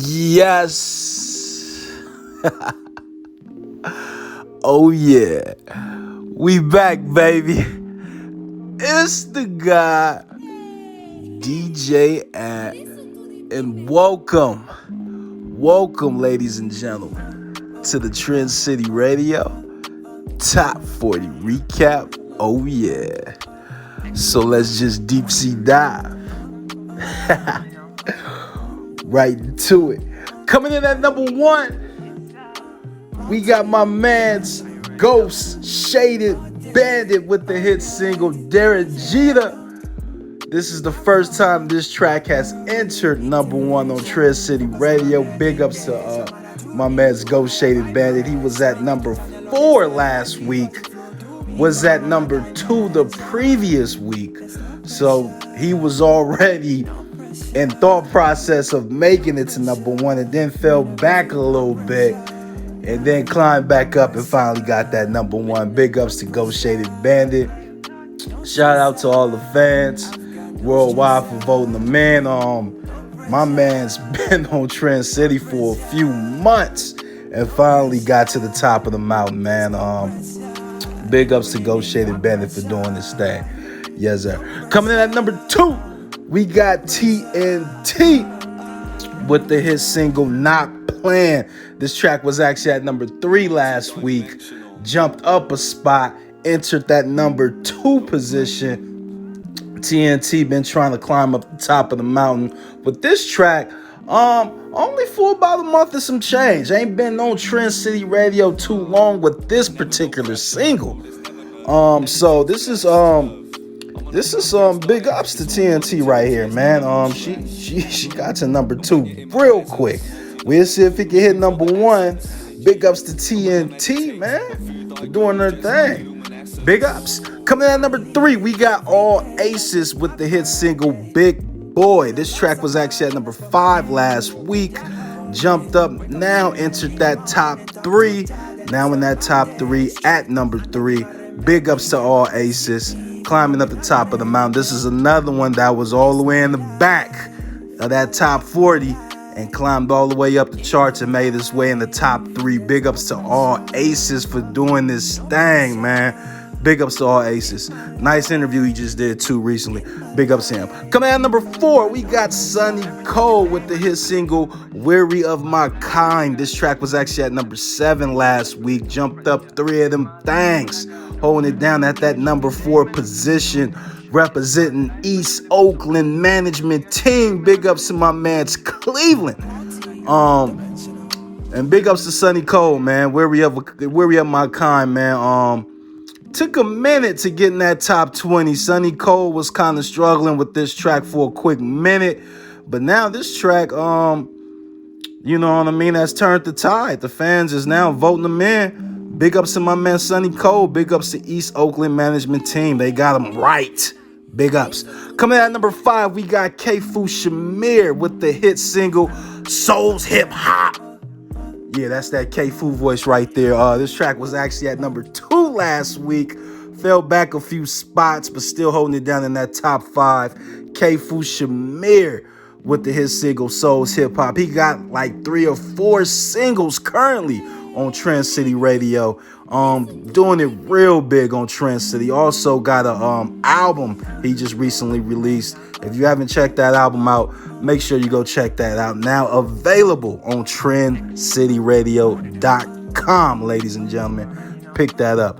Yes. Oh yeah. We back, baby. It's the guy, DJ Ant, and welcome, ladies and gentlemen, to the Trend City Radio Top 40 Recap. Oh yeah. So let's just deep sea dive right into it. Coming in at number one, we got my man's Ghost Shaded Bandit with the hit single Derek Jeter. This is the first time this track has entered number one on Trend City Radio. Big ups to my man's Ghost Shaded Bandit. He was at number 4 last week. Was at number 2 the previous week. So he was already in thought process of making it to number 1 and then fell back a little bit and then climbed back up and finally got that number 1. Big ups to Ghost Shaded Bandit. Shout out to all the fans worldwide for voting the man. My man's been on Trend City for a few months and finally got to the top of the mountain, man. Big ups to Ghost Shaded Bandit for doing this thing. Yes, sir. Coming in at number 2, we got TNT with the hit single Not Playing. This track was actually at number 3 last week. Jumped up a spot, entered that number 2 position. TNT been trying to climb up the top of the mountain with this track. Only for about a month and some change. Ain't been on Trend City Radio too long with this particular single. So this is big ups to TNT right here, man. She got to number 2 real quick. We'll see if it can hit number 1. Big ups to TNT, man, for doing their thing. Big ups. Coming in at number 3, we got All Aces with the hit single Big Boy. This track was actually at number 5 last week. Jumped up, now entered that top 3. Now in that top 3 at number 3. Big ups to All Aces. Climbing up the top of the mountain. This is another one that was all the way in the back of that top 40 and climbed all the way up the charts and made its way in the top 3. Big ups to All Aces for doing this thing, man. Big ups to All Aces. Nice interview he just did too recently. Big ups to him. Coming out at number 4, we got Sunny Cole with the hit single Weary of My Kind. This track was actually at number 7 last week. Jumped up 3 of them things. Holding it down at that number 4 position. Representing East Oakland management team. Big ups to my man's Cleveland. And big ups to Sunny Cole, man. Weary of My Kind, man. Took a minute to get in that top 20. Sunny Cole was kind of struggling with this track for a quick minute. But now this track, you know what I mean, has turned the tide. The fans is now voting him in. Big ups to my man Sunny Cole. Big ups to East Oakland management team. They got him right. Big ups. Coming out at number 5, we got K-Fu Shamir with the hit single Soul's Hip Hop. Yeah, that's that K-Fu voice right there. This track was actually at number 2 last week. Fell back a few spots, but still holding it down in that top 5. K-Fu Shamir with the hit single Soul's Hip Hop. He got like 3 or 4 singles currently on Trend City Radio. Doing it real big on Trend City. Also got a album he just recently released. If you haven't checked that album out, make sure you go check that out. Now available on trendcityradio.com, ladies and gentlemen. Pick that up.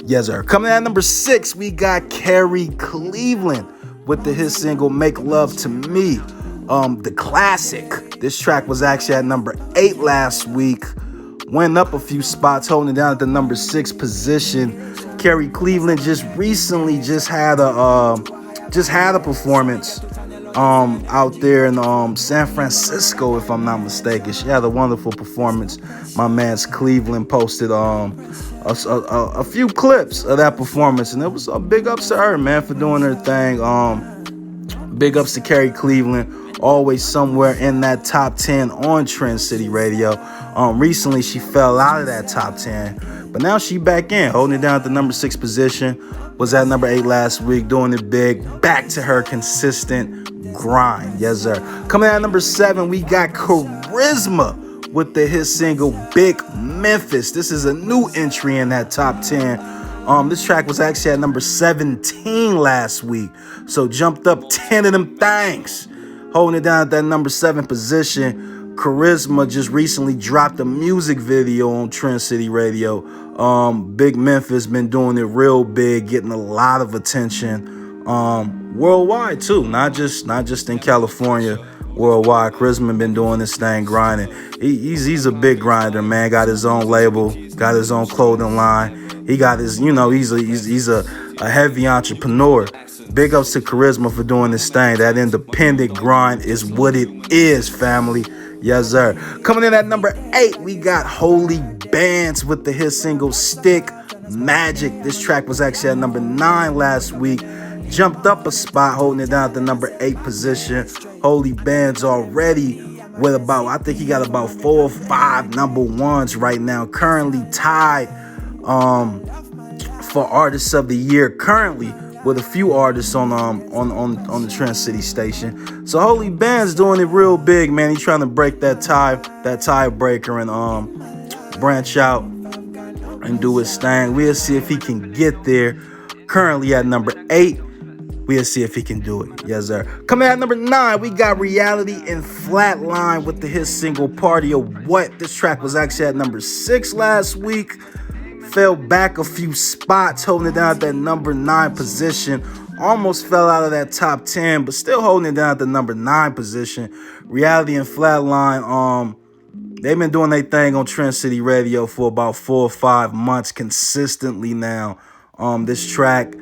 Yes, sir. Coming out at number 6, we got Carrie Cleveland with the hit single Make Love to Me. The classic. This track was actually at number 8 last week. Went up a few spots, holding it down at the number 6 position. Carrie Cleveland just recently had a performance out there in San Francisco, if I'm not mistaken. She had a wonderful performance. My man's Cleveland posted a few clips of that performance, and it was big ups to her, man, for doing her thing. Big ups to Carrie Cleveland. Always somewhere in that top 10 on Trend City Radio. Recently, she fell out of that top 10, But now she back in, holding it down at the number 6 position. Was at number 8 last week, doing it big. Back to her consistent grind. Yes, sir. Coming out at number 7, we got Charisma with the hit single Big Memphis. This is a new entry in that top 10. This track was actually at number 17 last week. So jumped up 10 of them things. Holding it down at that number 7 position. Charisma just recently dropped a music video on Trend City Radio. Big Memphis been doing it real big, getting a lot of attention worldwide too, not just in California. Worldwide, Charisma been doing this thing, grinding. He's a big grinder, man. Got his own label, got his own clothing line. He got his, he's a heavy entrepreneur. Big ups to Charisma for doing this thing. That independent grind is what it is, family. Yes, sir. Coming in at number 8, we got Holy Bands with the hit single Stick Magic. This track was actually at number 9 last week. Jumped up a spot, holding it down at the number 8 position. Holy Bands already with I think he got about 4 or 5 number 1s right now. Currently tied for Artists of the Year. Currently with a few artists on the Trend City station. So Holy Band's doing it real big, man. He's trying to break that tiebreaker and branch out and do his thing. We'll see if he can get there. Currently at number 8. We'll see if he can do it. Yes, sir. Coming at number 9, we got Reality and Flatline with the hit single Party of What. This track was actually at number 6 last week. Fell back a few spots, holding it down at that number 9 position. Almost fell out of that top 10, but still holding it down at the number 9 position. Reality and Flatline, they've been doing their thing on Trend City Radio for about 4 or 5 months consistently now. This track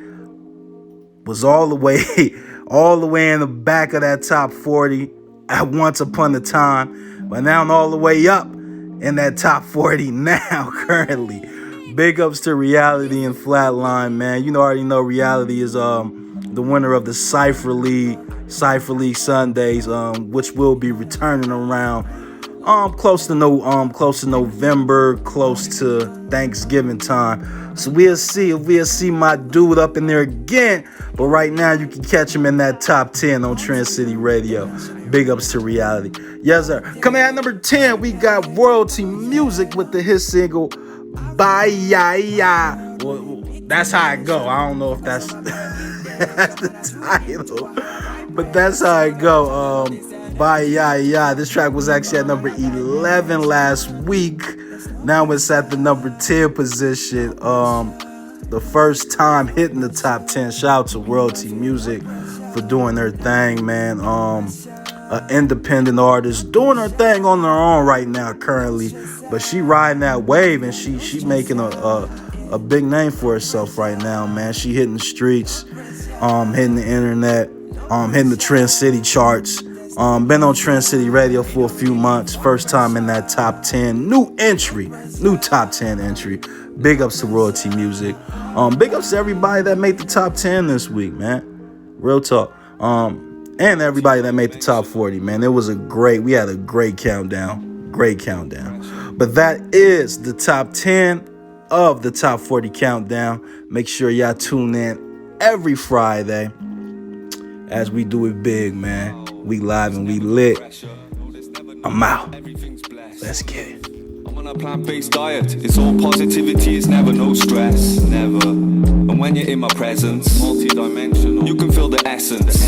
was all the way in the back of that top 40 at once upon a time, but now I'm all the way up in that top 40 now currently. Big ups to Reality and Flatline, man. You already know Reality is the winner of the Cypher League Sundays, which will be returning around close to November, close to Thanksgiving time. So we'll see my dude up in there again. But right now you can catch him in that top 10 on Trend City Radio. Big ups to Reality. Yes, sir. Coming at number 10, we got Royalty Music with the hit single Bye Ya Ya. Well, that's how it go. I don't know if that's that's the title, but that's how it go. Bye Ya Ya. This track was actually at number 11 last week. Now it's at the number 10 position. The first time hitting the top 10. Shout out to Royalty Music for doing their thing, man. An independent artist doing her thing on her own right now currently, but she riding that wave and she making a big name for herself right now, man. She hitting the streets, hitting the internet, hitting the Trend City charts. Been on Trend City Radio for a few months. First time in that top 10. New top 10 entry. Big ups to Royalty Music. Big ups to everybody that made the top 10 this week, man. Real talk. And everybody that made the top 40, man. We had a great countdown. But that is the top 10 of the top 40 countdown. Make sure y'all tune in every Friday as we do it big, man. We live and we lit. I'm out. Let's get it. I'm on a plant-based diet. It's all positivity. It's never no stress. Never. And when you're in my presence, multi-dimensional, you can feel the essence.